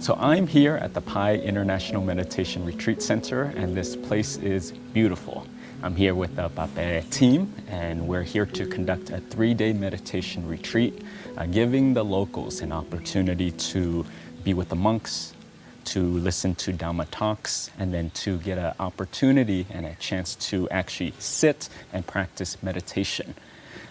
So I'm here at the Pi International Meditation Retreat Center, and this place is beautiful. I'm here with the Papere team, and we're here to conduct a 3-day meditation retreat, giving the locals an opportunity to be with the monks, to listen to Dhamma talks, and then to get an opportunity and a chance to actually sit and practice meditation.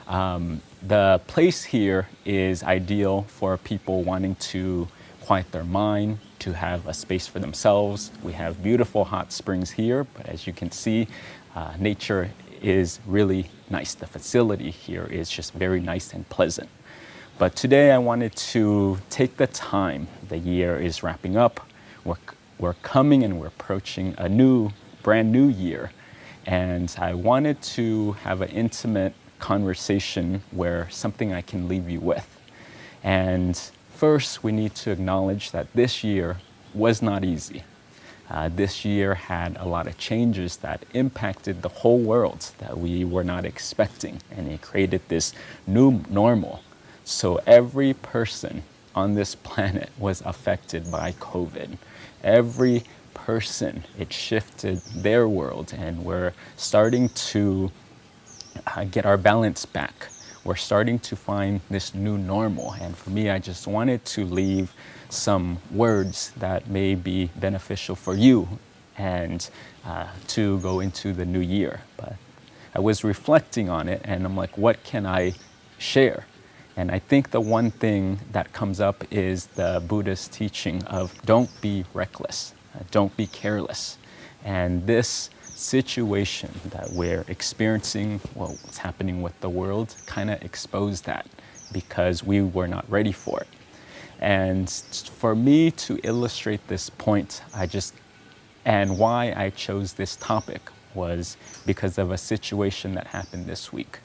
The place here is ideal for people wanting to quiet their mind, to have a space for themselves. We have beautiful hot springs here, but as you can see, nature is really nice. The facility here is just very nice and pleasant. But today I wanted to take the time. The year is wrapping up. We're coming and we're approaching a brand new year. And I wanted to have an intimate conversation where something I can leave you with. And first, we need to acknowledge that this year was not easy. This year had a lot of changes that impacted the whole world that we were not expecting, and it created this new normal. So every person on this planet was affected by COVID. Every person, it shifted their world, and we're starting to get our balance back. We're starting to find this new normal. And for me, I just wanted to leave some words that may be beneficial for you and to go into the new year. But I was reflecting on it and I'm like, what can I share? And I think the one thing that comes up is the Buddha's teaching of don't be reckless, don't be careless. And this situation that we're experiencing, what's happening with the world, kind of exposed that because we were not ready for it. And for me to illustrate this point, and why I chose this topic was because of a situation that happened this week.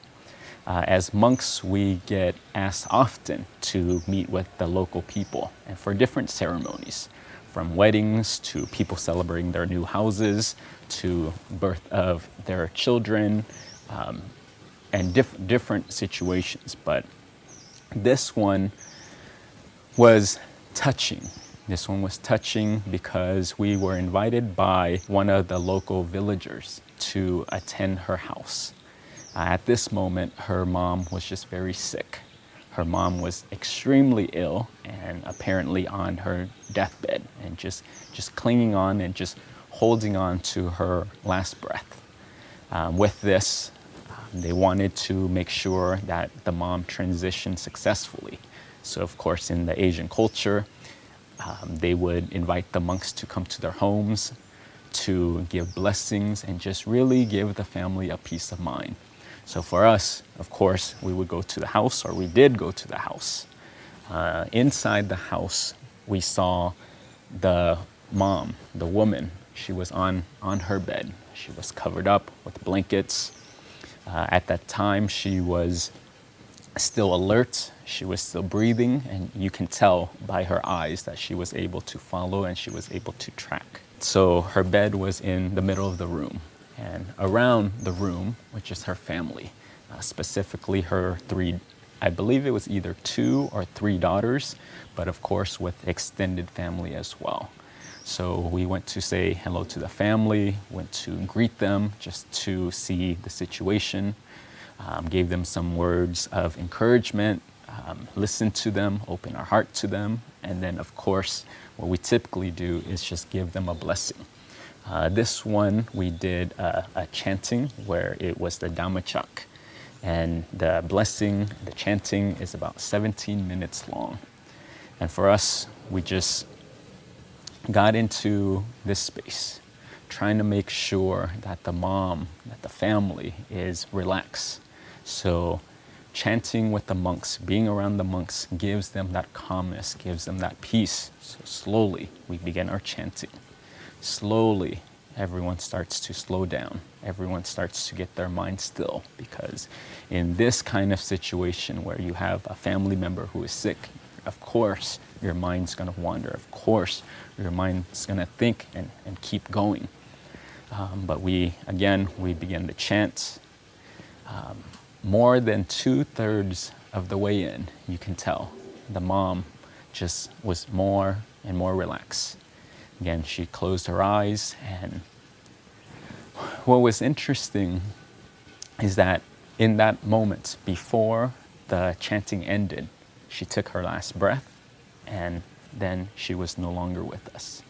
As monks, we get asked often to meet with the local people and for different ceremonies, from weddings to people celebrating their new houses to birth of their children, and different situations. But this one was touching. This one was touching because we were invited by one of the local villagers to attend her house. At this moment, her mom was just very sick. Her mom was extremely ill and apparently on her deathbed and just clinging on and just holding on to her last breath. With this, they wanted to make sure that the mom transitioned successfully. So of course, in the Asian culture, they would invite the monks to come to their homes to give blessings and just really give the family a peace of mind. So for us, of course, we would go to the house, or we did go to the house. Inside the house, we saw the mom, the woman. She was on her bed. She was covered up with blankets. At that time, she was still alert. She was still breathing, and you can tell by her eyes that she was able to follow and she was able to track. So her bed was in the middle of the room. And around the room, which is her family, specifically her I believe it was either 2 or 3 daughters, but of course with extended family as well. So we went to say hello to the family, went to greet them just to see the situation, gave them some words of encouragement, listened to them, open our heart to them, and then of course what we typically do is just give them a blessing. This one, we did a chanting where it was the Dhammachak. And the blessing, the chanting is about 17 minutes long. And for us, we just got into this space, trying to make sure that the mom, that the family is relaxed. So chanting with the monks, being around the monks gives them that calmness, gives them that peace. So slowly, we begin our chanting. Slowly, everyone starts to slow down. Everyone starts to get their mind still, because in this kind of situation where you have a family member who is sick, of course, your mind's going to wander. Of course, your mind's going to think and keep going. But we began to chant. more than 2/3 of the way in, you can tell the mom just was more and more relaxed. Again, she closed her eyes, and what was interesting is that in that moment before the chanting ended, she took her last breath, and then she was no longer with us.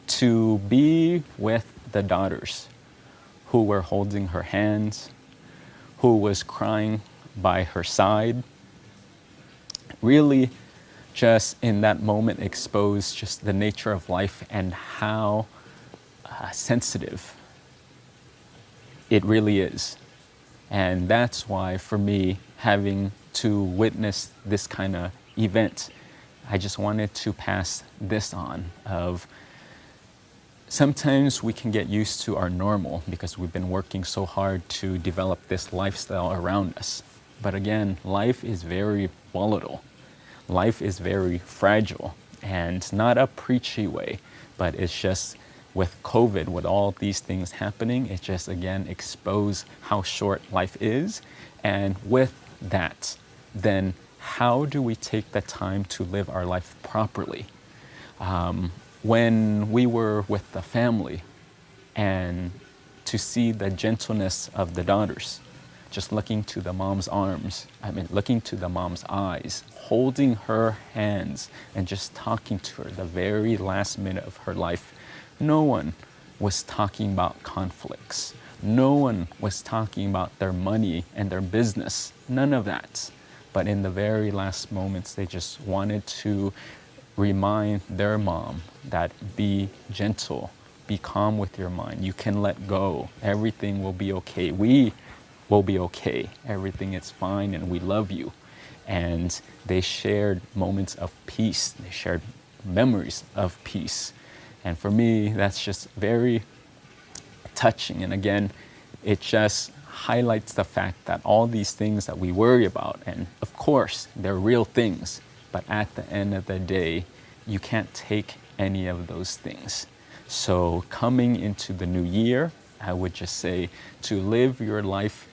To be with the daughters who were holding her hands, who was crying by her side, really just in that moment exposed just the nature of life and how sensitive it really is. And that's why, for me, having to witness this kind of event, I just wanted to pass this on of sometimes we can get used to our normal because we've been working so hard to develop this lifestyle around us. But again, life is very volatile. Life is very fragile, and not a preachy way, but it's just with COVID, with all these things happening, it just again exposed how short life is. And with that, then how do we take the time to live our life properly? When we were with the family, and to see the gentleness of the daughters, just looking to the mom's arms, looking to the mom's eyes, holding her hands and just talking to her the very last minute of her life. No one was talking about conflicts. No one was talking about their money and their business. None of that. But in the very last moments, they just wanted to remind their mom that be gentle, be calm with your mind. You can let go. Everything will be okay. We will be okay. Everything is fine, and we love you. And they shared moments of peace. They shared memories of peace. And for me, that's just very touching. And again, it just highlights the fact that all these things that we worry about, and of course, they're real things, but at the end of the day, you can't take any of those things. So coming into the new year, I would just say to live your life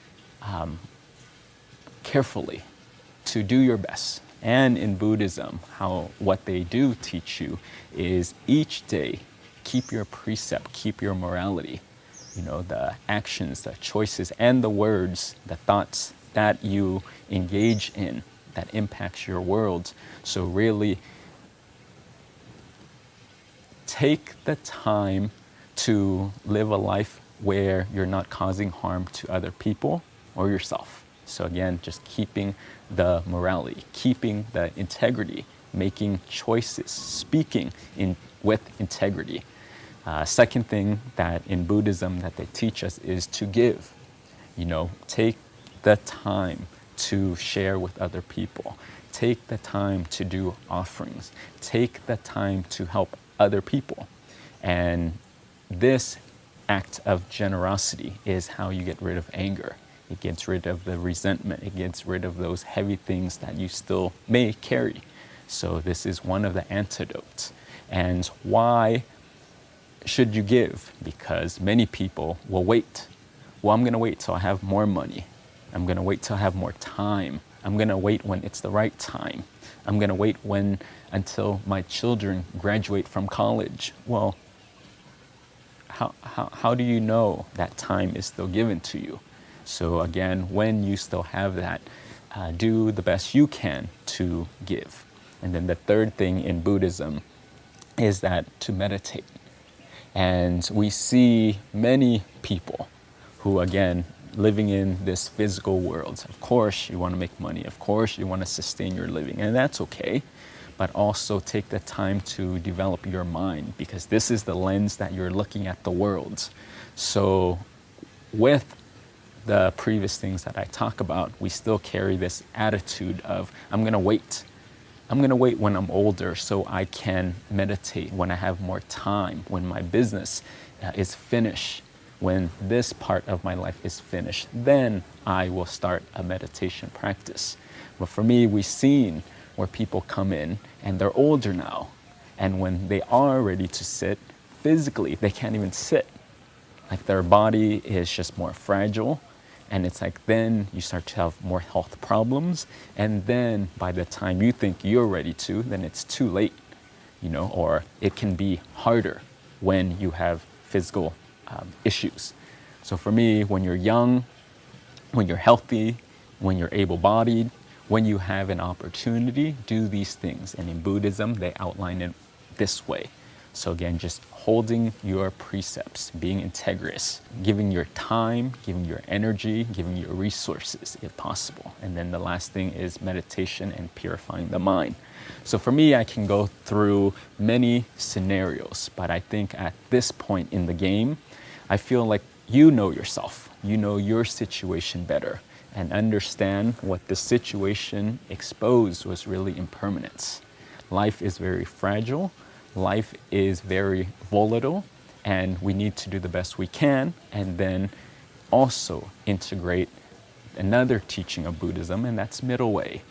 carefully, to do your best. And in Buddhism, what they do teach you is each day, keep your precept, keep your morality, the actions, the choices, and the words, the thoughts that you engage in that impacts your world. So really take the time to live a life where you're not causing harm to other people or yourself. So again, just keeping the morality, keeping the integrity, making choices, speaking with integrity. Second thing that in Buddhism that they teach us is to give. Take the time to share with other people. Take the time to do offerings. Take the time to help other people. And this act of generosity is how you get rid of anger. It gets rid of the resentment. It gets rid of those heavy things that you still may carry. So this is one of the antidotes. And why should you give? Because many people will wait. Well, I'm going to wait till I have more money. I'm going to wait till I have more time. I'm going to wait when it's the right time. I'm going to wait until my children graduate from college. Well, how do you know that time is still given to you? So again, when you still have that, do the best you can to give. And then the third thing in Buddhism is that to meditate. And we see many people who, again, living in this physical world. Of course, you want to make money. Of course, you want to sustain your living, and that's okay. But also take the time to develop your mind, because this is the lens that you're looking at the world. So with the previous things that I talk about, we still carry this attitude of, I'm going to wait. I'm going to wait when I'm older so I can meditate, when I have more time, when my business is finished, when this part of my life is finished, then I will start a meditation practice. But for me, we've seen where people come in and they're older now, and when they are ready to sit, physically, they can't even sit. Like their body is just more fragile, And it's like then you start to have more health problems. And then by the time you think you're ready to, then it's too late, or it can be harder when you have physical issues. So for me, when you're young, when you're healthy, when you're able-bodied, when you have an opportunity, do these things. And in Buddhism, they outline it this way. So again, just holding your precepts, being integrous, giving your time, giving your energy, giving your resources if possible. And then the last thing is meditation and purifying the mind. So for me, I can go through many scenarios, but I think at this point in the game, I feel like you know yourself, you know your situation better, and understand what the situation exposed was really impermanence. Life is very fragile. Life is very volatile, and we need to do the best we can, and then also integrate another teaching of Buddhism, and that's middle way.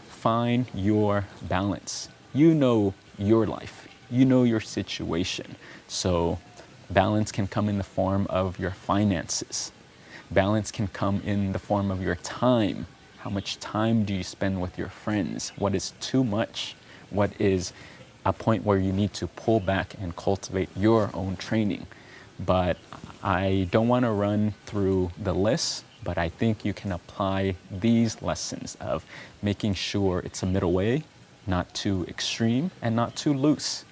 Find your balance. You know your life. You know your situation. So balance can come in the form of your finances. Balance can come in the form of your time. How much time do you spend with your friends? What is too much? What is a point where you need to pull back and cultivate your own training? But I don't want to run through the list, but I think you can apply these lessons of making sure it's a middle way, not too extreme and not too loose,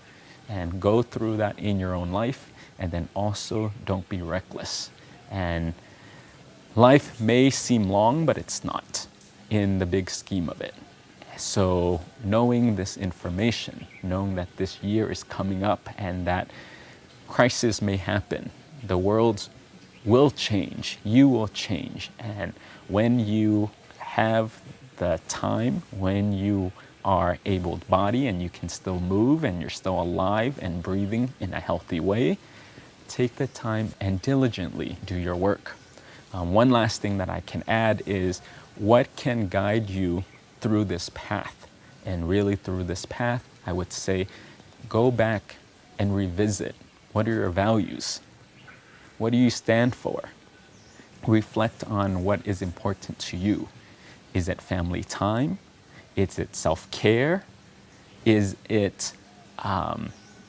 and go through that in your own life. And then also don't be reckless. And life may seem long, but it's not in the big scheme of it. So knowing this information, knowing that this year is coming up and that crisis may happen, the world will change, you will change. And when you have the time, when you are able-bodied and you can still move and you're still alive and breathing in a healthy way, take the time and diligently do your work. One last thing that I can add is what can guide you through this path. And really through this path, I would say, go back and revisit. What are your values? What do you stand for? Reflect on what is important to you. Is it family time? Is it self-care? Is it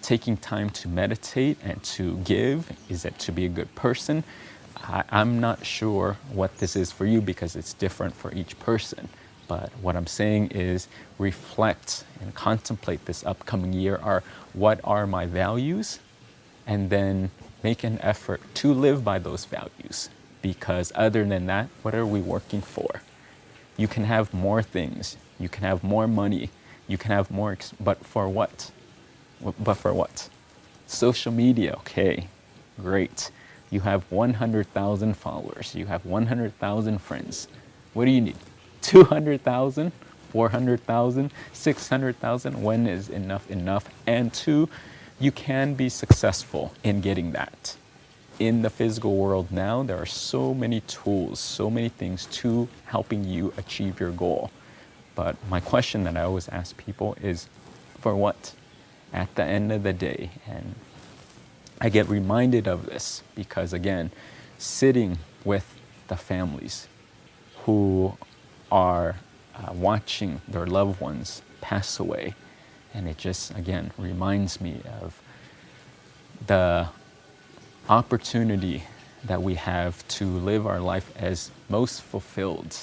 taking time to meditate and to give? Is it to be a good person? I'm not sure what this is for you because it's different for each person. But what I'm saying is reflect and contemplate this upcoming year. What are my values? And then make an effort to live by those values. Because other than that, what are we working for? You can have more things. You can have more money. You can have more, but for what? But for what? Social media, okay, great. You have 100,000 followers. You have 100,000 friends. What do you need? 200,000, 400,000, 600,000? When is enough enough? And two, you can be successful in getting that. In the physical world now, there are so many tools, so many things to helping you achieve your goal. But my question that I always ask people is, for what? At the end of the day, and I get reminded of this because, again, sitting with the families who are watching their loved ones pass away, and it just, again, reminds me of the opportunity that we have to live our life as most fulfilled,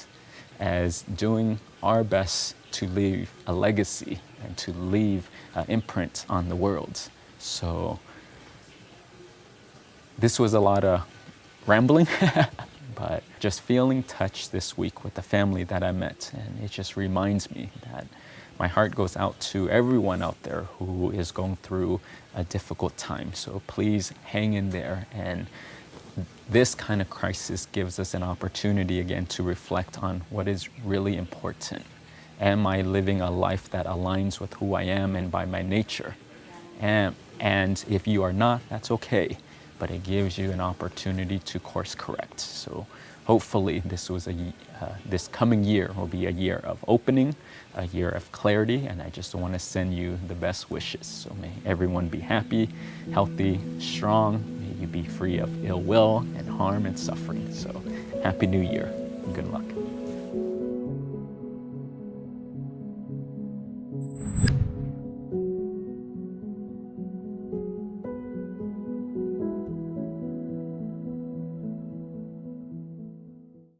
as doing our best to leave a legacy and to leave an imprint on the world. So this was a lot of rambling, but just feeling touched this week with the family that I met. And it just reminds me that my heart goes out to everyone out there who is going through a difficult time. So please hang in there. And this kind of crisis gives us an opportunity again to reflect on what is really important. Am I living a life that aligns with who I am and by my nature? And if you are not, that's okay. But it gives you an opportunity to course correct. So hopefully this coming year will be a year of opening, a year of clarity, and I just want to send you the best wishes. So may everyone be happy, healthy, strong. May you be free of ill will and harm and suffering. So Happy New Year and good luck.